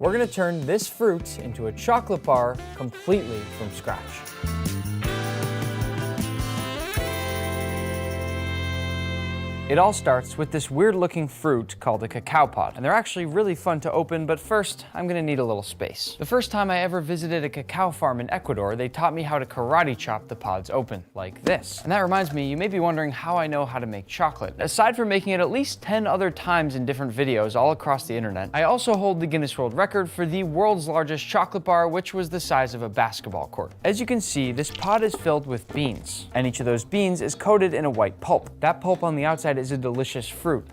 We're gonna turn this fruit into a chocolate bar completely from scratch. It all starts with this weird looking fruit called a cacao pod, and they're actually really fun to open, but first I'm gonna need a little space. The first time I ever visited a cacao farm in Ecuador, they taught me how to karate chop the pods open, like this. And that reminds me, you may be wondering how I know how to make chocolate. Aside from making it at least 10 other times in different videos all across the internet, I also hold the Guinness World Record for the world's largest chocolate bar, which was the size of a basketball court. As you can see, this pod is filled with beans, and each of those beans is coated in a white pulp. That pulp on the outside is a delicious fruit.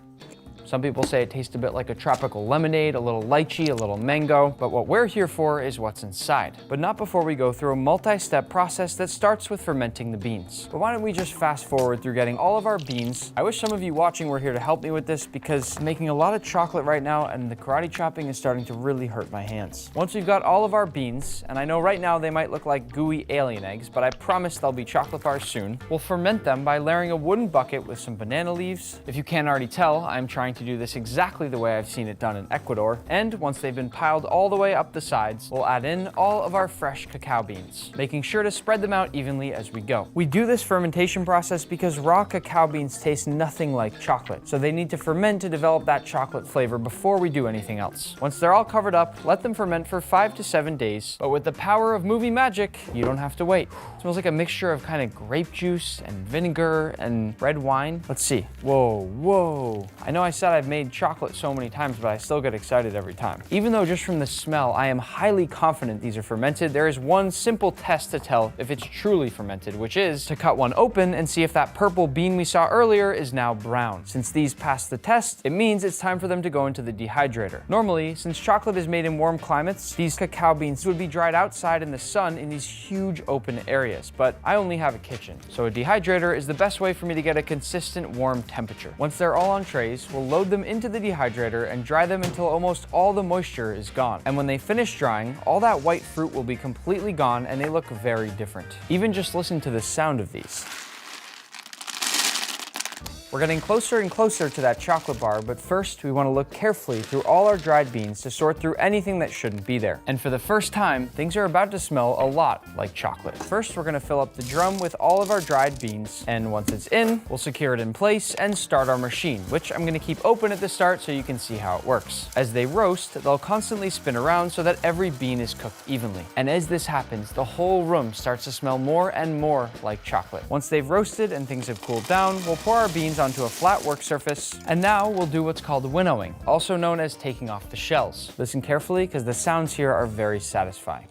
Some people say it tastes a bit like a tropical lemonade, a little lychee, a little mango, but what we're here for is what's inside. But not before we go through a multi-step process that starts with fermenting the beans. But why don't we just fast forward through getting all of our beans. I wish some of you watching were here to help me with this because I'm making a lot of chocolate right now and the karate chopping is starting to really hurt my hands. Once we've got all of our beans, and I know right now they might look like gooey alien eggs, but I promise they'll be chocolate bars soon, we'll ferment them by layering a wooden bucket with some banana leaves. If you can't already tell, I'm trying to do this exactly the way I've seen it done in Ecuador. And once they've been piled all the way up the sides, we'll add in all of our fresh cacao beans, making sure to spread them out evenly as we go. We do this fermentation process because raw cacao beans taste nothing like chocolate, so they need to ferment to develop that chocolate flavor before we do anything else. Once they're all covered up, let them ferment for 5 to 7 days, but with the power of movie magic, you don't have to wait. It smells like a mixture of kind of grape juice and vinegar and red wine. Let's see. Whoa. I know I said I've made chocolate so many times, but I still get excited every time. Even though just from the smell, I am highly confident these are fermented, there is one simple test to tell if it's truly fermented, which is to cut one open and see if that purple bean we saw earlier is now brown. Since these passed the test, it means it's time for them to go into the dehydrator. Normally, since chocolate is made in warm climates, these cacao beans would be dried outside in the sun in these huge open areas, but I only have a kitchen, so a dehydrator is the best way for me to get a consistent warm temperature. Once they're all on trays, we'll load them into the dehydrator and dry them until almost all the moisture is gone. And when they finish drying, all that white fruit will be completely gone and they look very different. Even just listen to the sound of these. We're getting closer and closer to that chocolate bar, but first we want to look carefully through all our dried beans to sort through anything that shouldn't be there. And for the first time, things are about to smell a lot like chocolate. First, we're going to fill up the drum with all of our dried beans, and once it's in, we'll secure it in place and start our machine, which I'm going to keep open at the start so you can see how it works. As they roast, they'll constantly spin around so that every bean is cooked evenly. And as this happens, the whole room starts to smell more and more like chocolate. Once they've roasted and things have cooled down, we'll pour our beans onto a flat work surface, and now we'll do what's called winnowing, also known as taking off the shells. Listen carefully because the sounds here are very satisfying.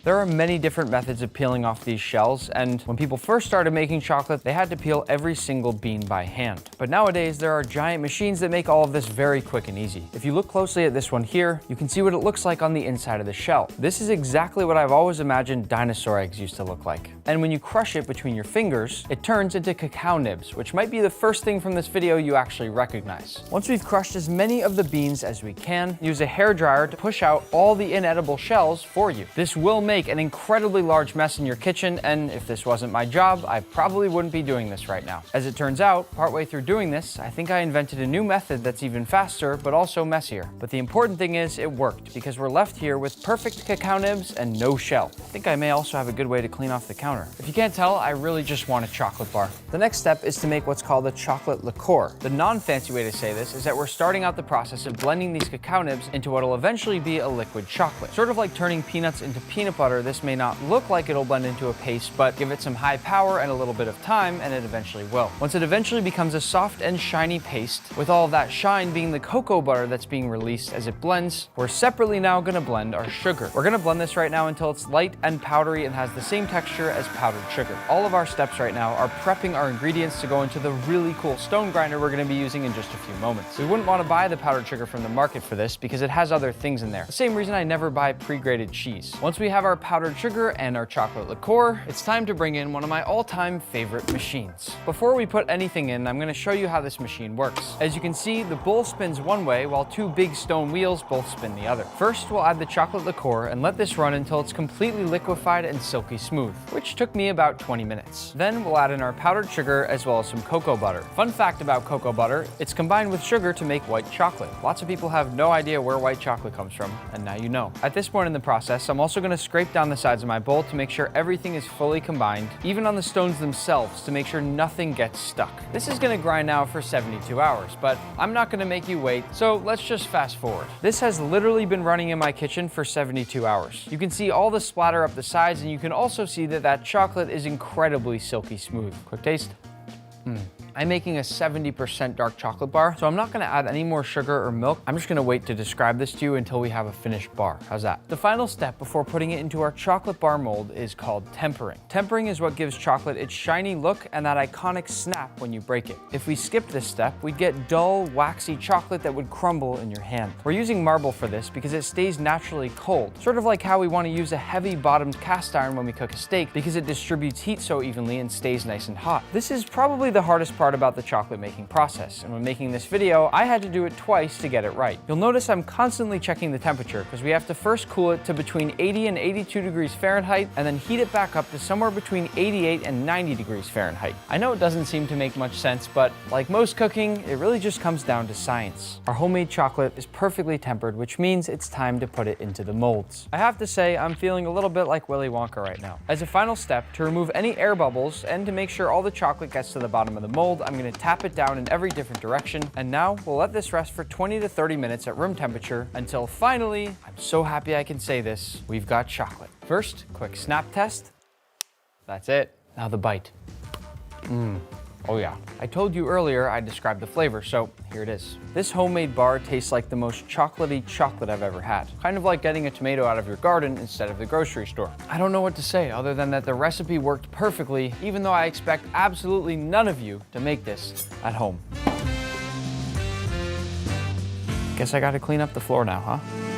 There are many different methods of peeling off these shells, and when people first started making chocolate, they had to peel every single bean by hand. But nowadays, there are giant machines that make all of this very quick and easy. If you look closely at this one here, you can see what it looks like on the inside of the shell. This is exactly what I've always imagined dinosaur eggs used to look like. And when you crush it between your fingers, it turns into cacao nibs, which might be the first thing from this video you actually recognize. Once we've crushed as many of the beans as we can, use a hairdryer to push out all the inedible shells for you. This will make an incredibly large mess in your kitchen, and if this wasn't my job, I probably wouldn't be doing this right now. As it turns out, partway through doing this, I think I invented a new method that's even faster, but also messier. But the important thing is it worked, because we're left here with perfect cacao nibs and no shell. I think I may also have a good way to clean off the counter. If you can't tell, I really just want a chocolate bar. The next step is to make what's called a chocolate liqueur. The non-fancy way to say this is that we're starting out the process of blending these cacao nibs into what will eventually be a liquid chocolate. Sort of like turning peanuts into peanut butter, this may not look like it'll blend into a paste, but give it some high power and a little bit of time, and it eventually will. Once it eventually becomes a soft and shiny paste, with all of that shine being the cocoa butter that's being released as it blends, we're separately now gonna blend our sugar. We're gonna blend this right now until it's light and powdery and has the same texture as powdered sugar. All of our steps right now are prepping our ingredients to go into the really cool stone grinder we're gonna be using in just a few moments. We wouldn't wanna buy the powdered sugar from the market for this because it has other things in there. The same reason I never buy pre-grated cheese. Once we have our our powdered sugar and our chocolate liqueur, it's time to bring in one of my all-time favorite machines. Before we put anything in, I'm going to show you how this machine works. As you can see, the bowl spins one way while two big stone wheels both spin the other. First, we'll add the chocolate liqueur and let this run until it's completely liquefied and silky smooth, which took me about 20 minutes. Then we'll add in our powdered sugar as well as some cocoa butter. Fun fact about cocoa butter, it's combined with sugar to make white chocolate. Lots of people have no idea where white chocolate comes from, and now you know. At this point in the process, I'm also going to scrape down the sides of my bowl to make sure everything is fully combined, even on the stones themselves, to make sure nothing gets stuck. This is going to grind now for 72 hours, but I'm not going to make you wait, so let's just fast forward. This has literally been running in my kitchen for 72 hours. You can see all the splatter up the sides, and you can also see that chocolate is incredibly silky smooth. Quick taste. I'm making a 70% dark chocolate bar, so I'm not gonna add any more sugar or milk. I'm just gonna wait to describe this to you until we have a finished bar. How's that? The final step before putting it into our chocolate bar mold is called tempering. Tempering is what gives chocolate its shiny look and that iconic snap when you break it. If we skipped this step, we'd get dull, waxy chocolate that would crumble in your hand. We're using marble for this because it stays naturally cold, sort of like how we want to use a heavy-bottomed cast iron when we cook a steak because it distributes heat so evenly and stays nice and hot. This is probably the hardest part about the chocolate making process, and when making this video, I had to do it twice to get it right. You'll notice I'm constantly checking the temperature because we have to first cool it to between 80 and 82 degrees Fahrenheit and then heat it back up to somewhere between 88 and 90 degrees Fahrenheit. I know it doesn't seem to make much sense, but like most cooking, it really just comes down to science. Our homemade chocolate is perfectly tempered, which means it's time to put it into the molds. I have to say, I'm feeling a little bit like Willy Wonka right now. As a final step, to remove any air bubbles and to make sure all the chocolate gets to the bottom of the mold, I'm going to tap it down in every different direction, and now we'll let this rest for 20 to 30 minutes at room temperature until finally, I'm so happy I can say this, we've got chocolate. First, quick snap test. That's it. Now the bite. Oh yeah. I told you earlier I described the flavor, so here it is. This homemade bar tastes like the most chocolatey chocolate I've ever had. Kind of like getting a tomato out of your garden instead of the grocery store. I don't know what to say other than that the recipe worked perfectly, even though I expect absolutely none of you to make this at home. Guess I gotta clean up the floor now, huh?